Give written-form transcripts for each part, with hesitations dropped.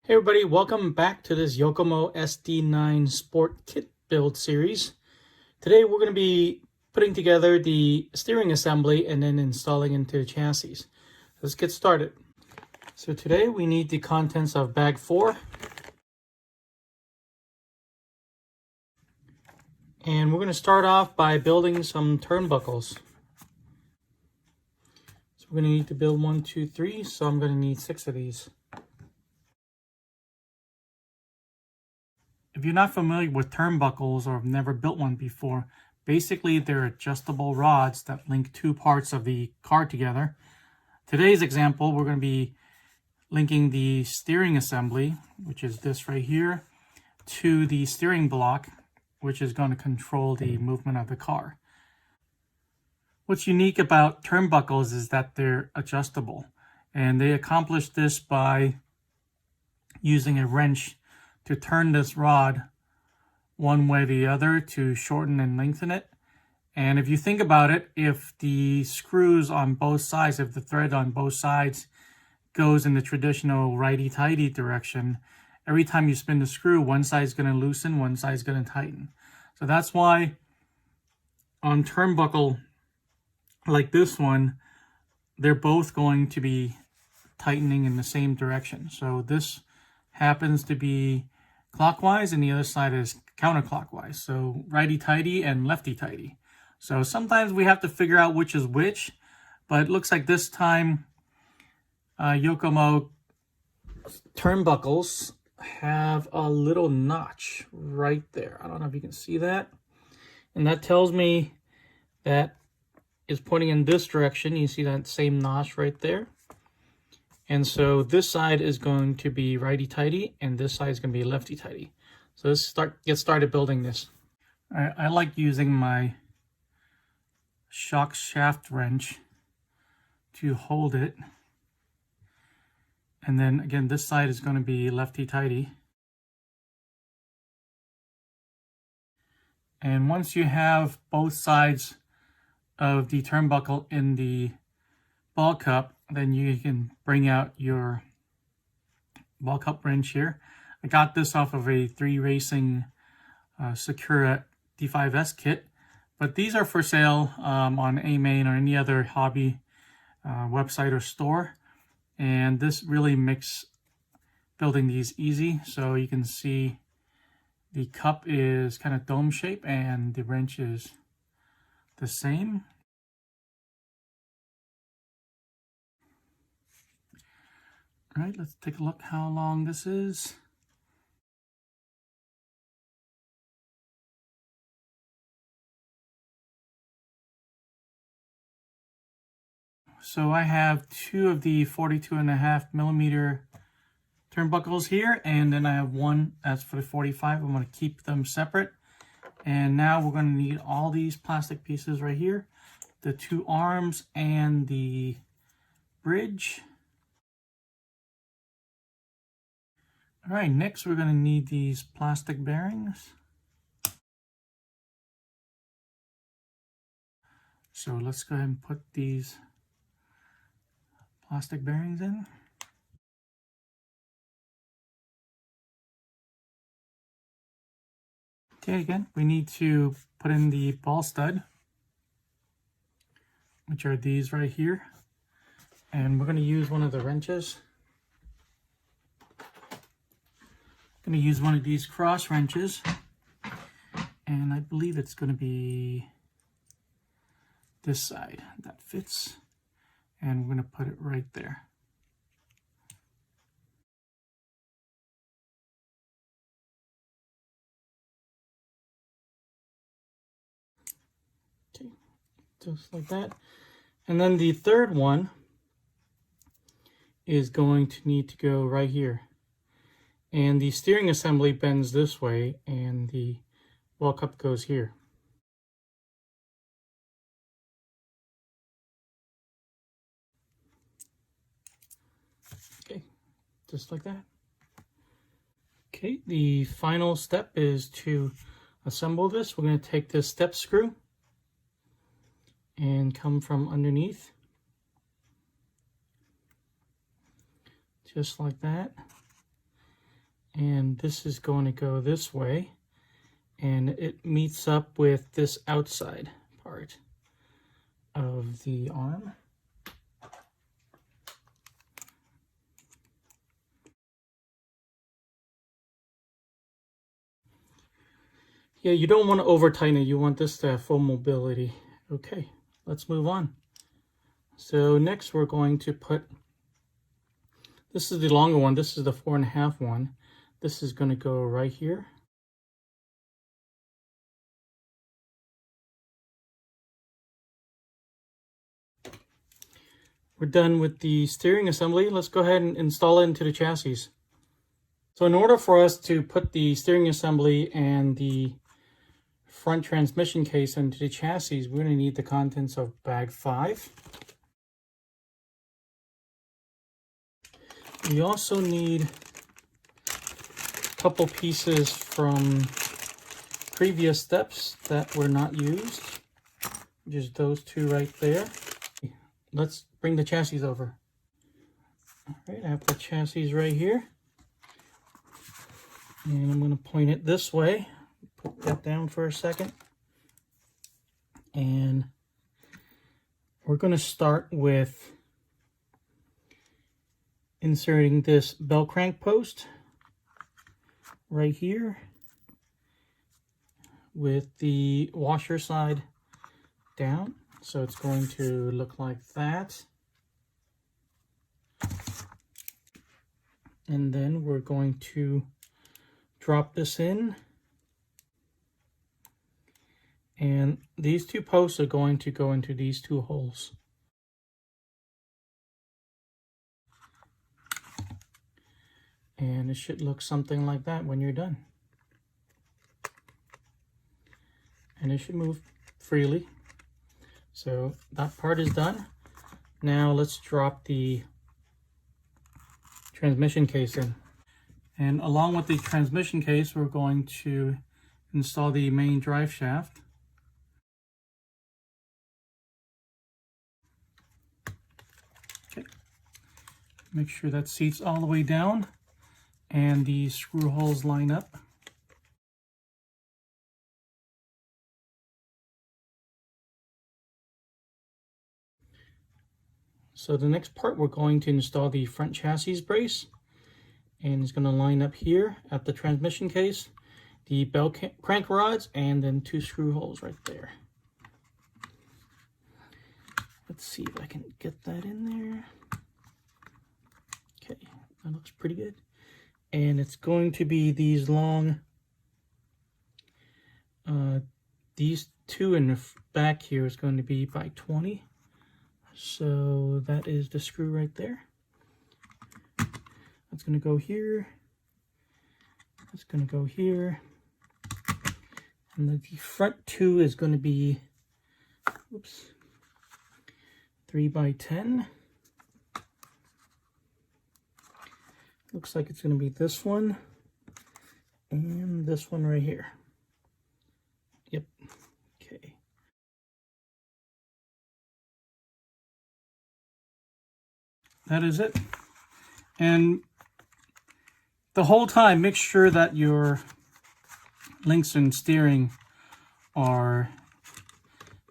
Hey everybody, welcome back to this Yokomo SD9 Sport Kit build series. Today we're going to be putting together the steering assembly and then installing into the chassis. Let's get started. So today we need the contents of bag 4. And we're going to start off by building some turnbuckles. So we're going to need to build 1, 2, 3, so I'm going to need 6 of these. If you're not familiar with turnbuckles or have never built one before, basically they're adjustable rods that link two parts of the car together. Today's example, we're going to be linking the steering assembly, which is this right here, to the steering block, which is going to control the movement of the car. What's unique about turnbuckles is that they're adjustable, and they accomplish this by using a wrench to turn this rod one way or the other to shorten and lengthen it. And if you think about it, if the screws on both sides, if the thread on both sides goes in the traditional righty-tighty direction, every time you spin the screw, one side is going to loosen, one side is going to tighten. So that's why on turnbuckle like this one, they're both going to be tightening in the same direction. So this happens to be clockwise and the other side is counterclockwise. So righty-tighty and lefty-tighty. So sometimes we have to figure out which is which, but it looks like this time Yokomo turnbuckles have a little notch right there. I don't know if you can see that. And that tells me that is pointing in this direction. You see that same notch right there. And so this side is going to be righty-tighty and this side is going to be lefty-tighty. So let's get started building this. All right, I like using my shock shaft wrench to hold it. And then again, this side is going to be lefty-tighty. And once you have both sides of the turnbuckle in the ball cup, then you can bring out your ball cup wrench here. I got this off of a 3 Racing Sakura D5S kit, but these are for sale on A-Main or any other hobby website or store. And this really makes building these easy. So you can see the cup is kind of dome shape and the wrench is the same. All right, let's take a look how long this is. So I have 2 of the 42.5mm turnbuckles here, and then I have 1 that's for the 45. I'm going to keep them separate. And now we're going to need all these plastic pieces right here, the 2 arms and the bridge. All right, next we're going to need these plastic bearings. So let's go ahead and put these plastic bearings in. Okay, again, we need to put in the ball stud, which are these right here. And we're going to use one of the wrenches. I'm going to use one of these cross wrenches. And I believe it's going to be this side that fits. And we're going to put it right there. Okay, just like that. And then the third one is going to need to go right here. And the steering assembly bends this way and the ball cup goes here. Okay, just like that. Okay, the final step is to assemble this. We're going to take this step screw and come from underneath, just like that. And this is going to go this way, and it meets up with this outside part of the arm. Yeah, you don't want to over tighten it. You want this to have full mobility. Okay, let's move on. So next we're going to put, this is the longer one. This is the 4.5 one. This is going to go right here. We're done with the steering assembly. Let's go ahead and install it into the chassis. So in order for us to put the steering assembly and the front transmission case into the chassis, we're going to need the contents of bag 5. We also need a couple pieces from previous steps that were not used. Just those two right there. Let's bring the chassis over. All right, I have the chassis right here. And I'm going to point it this way. Put that down for a second. And we're going to start with inserting this bell crank post right here with the washer side down. So it's going to look like that. And then we're going to drop this in. And these two posts are going to go into these two holes. And it should look something like that when you're done. And it should move freely. So that part is done. Now let's drop the transmission case in. And along with the transmission case, we're going to install the main drive shaft. Okay. Make sure that seats all the way down and the screw holes line up. So the next part, we're going to install the front chassis brace, and it's going to line up here at the transmission case, the bell crank rods, and then 2 screw holes right there. Let's see if I can get that in there. Okay, that looks pretty good. And it's going to be these long, these 2 in the back here is going to be by 20. So that is the screw right there. That's going to go here. That's going to go here. And the front 2 is going to be, oops, 3 by 10. Looks like it's going to be this one and this one right here. Yep. Okay. That is it. And the whole time, make sure that your links and steering are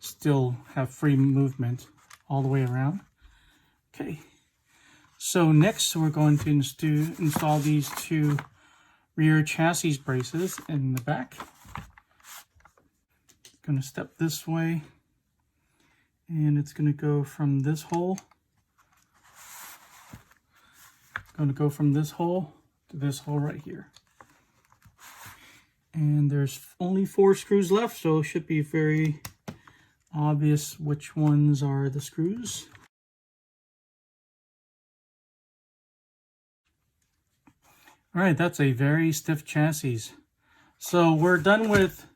still have free movement all the way around. Okay. So next, we're going to install these 2 rear chassis braces in the back. Going to step this way, and it's going to go from this hole. Going to go from this hole to this hole right here. And there's only 4 screws left, so it should be very obvious which ones are the screws. All right, that's a very stiff chassis. So we're done with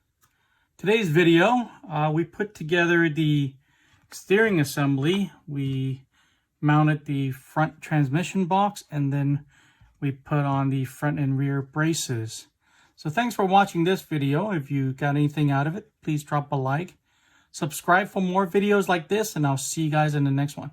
today's video. We put together the steering assembly. We mounted the front transmission box, and then we put on the front and rear braces. So thanks for watching this video. If you got anything out of it, please drop a like. Subscribe for more videos like this, and I'll see you guys in the next one.